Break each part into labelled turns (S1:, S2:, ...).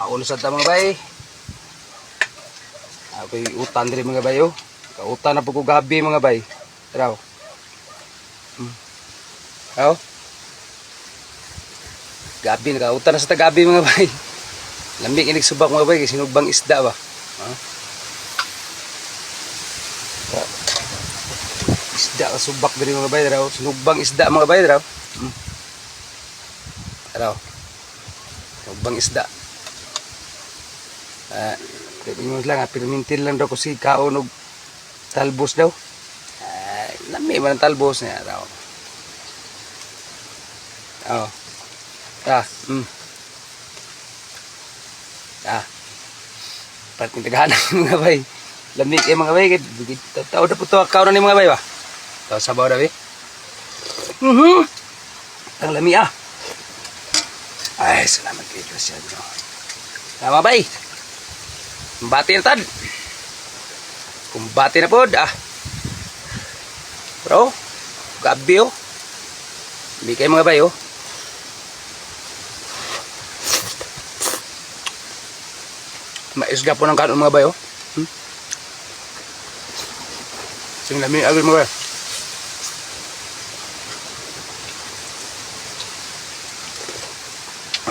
S1: Ulusad ta mga bay. Ako'y utan diri mga bay oh. Kautan na po ko gabi mga bay. Taraw. Aw. Gabi na kautan na sa tagabi mga bay. Lambing inig subak mga bay, sinugbang isda ba? Isda subak diri mga bay taraw. Sinugbang isda mga bay taraw. Taraw. Sinugbang isda. Tingnan lang, pinamintil lang daw ko si kaon og talbos daw. Lami man ang talbos niya daw. Parting tagahan mga bay. Lami kay mga bay, tao na po to kaon ni mga bay ba. Tao sabaw daw eh. Ang lami Ay, salamat kay Kristian. Tama bay. Kumbati na tad. Kumbati na po. Bro. Gabi oh. Hindi kayo mga bay oh. Maisga po ng kanon mga bay oh. Sing lami agad mga bay.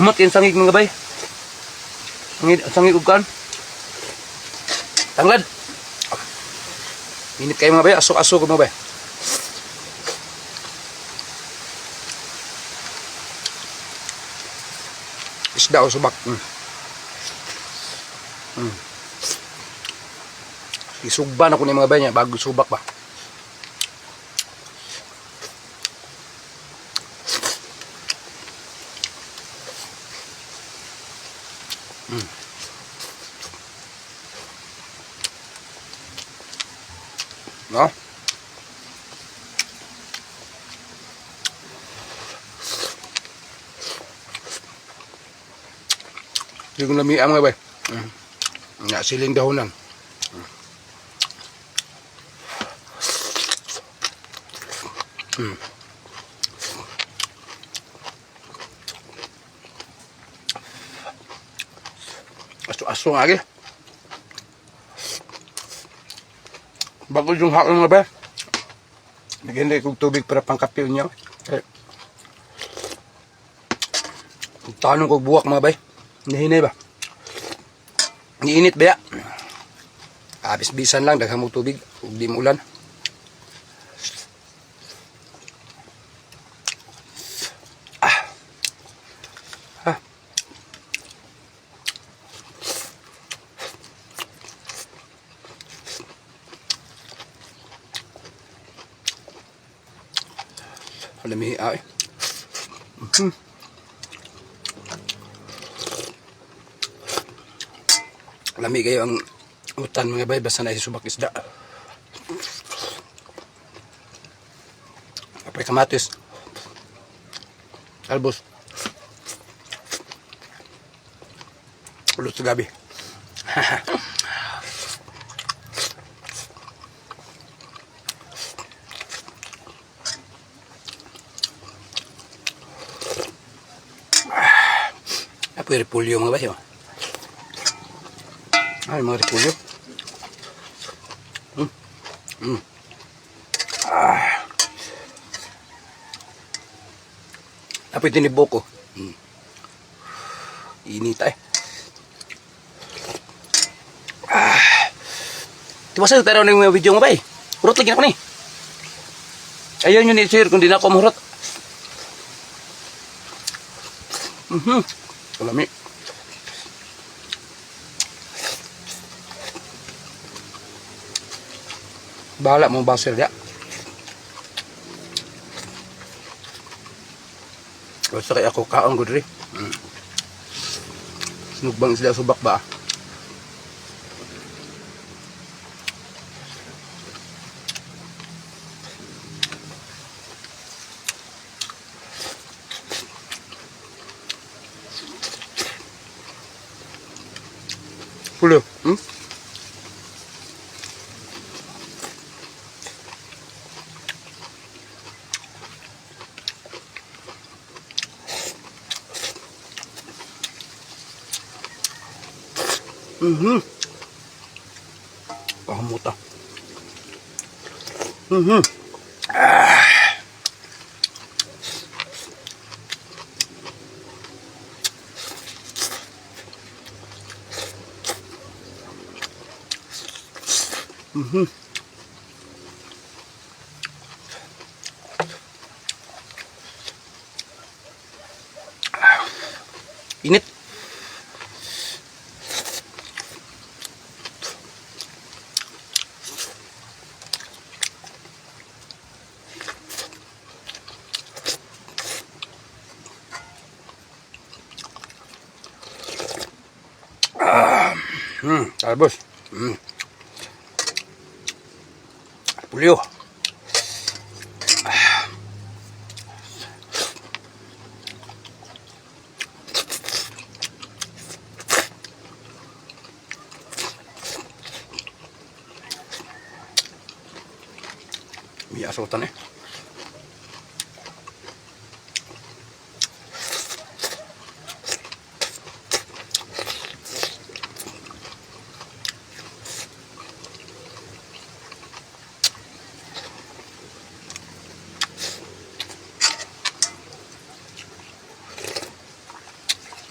S1: Amat yung sangig mga bay. Sangig ugan. Tanglad. Minit kayo mga bay. Asok-asok mga bay. Isda o subak. Isugban ako ni mga bay niya. Bago subak ba. No? Hindi ko lamiang mga bay. Nga siling dahonan. Aso nga lagi. Bago yung hakong mga bay. Naghinday kong tubig para pangkapil niya. Tanong kong buwak mga bay. Nahinay ba? Niinit ba ya? Abis-bisan lang. Daghang mo tubig. Huwag di mo ulan. Lami ay. Lami kayo ang utan mga bay basta na subak isda. Apay kamatis. Albos. Ulos sa gabi. Apoy repulyo mga bay. Ay, mga repulyo. Apoy tinibok ko. Inita eh. Tiwasan tayo ng mga video mga bay. Hurot lagi na ko ni. Ayaw nyo ni-share kung di na ako mahurot. Lami. Bahala mo baser dia. Basta kaya ako kaang gudri. Sinugbang isda subak ba? Pulo. Pakamuta. Ah. Init. Talbos. Pulyo. May asutan eh.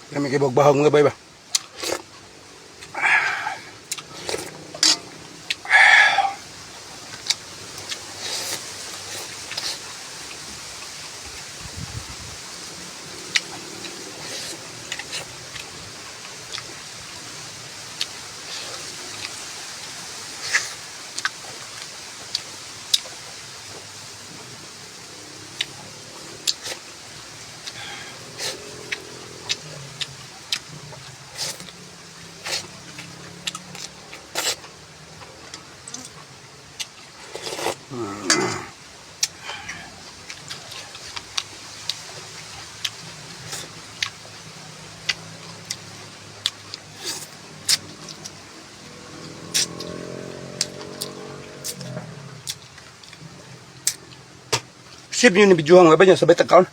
S1: Kami kay bagbahag mga bay ba? Sip niyo ni bidyuhan mga ba niya sabay tagkaon.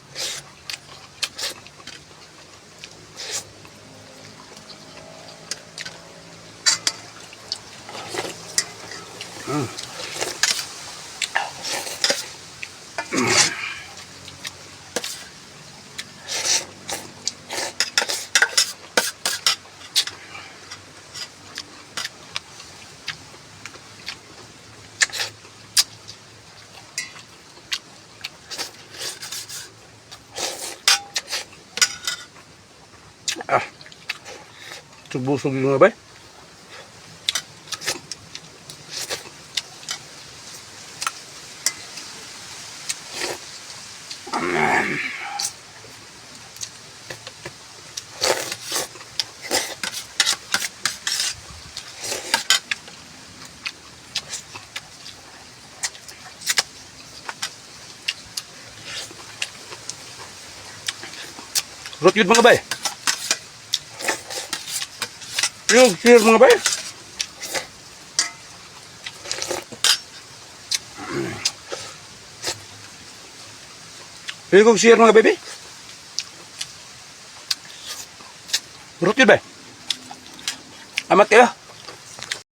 S1: Busog yung mga bay. Rot yun mga bay. Yung share mga bay. Yung share mga baby. Rot yun bay.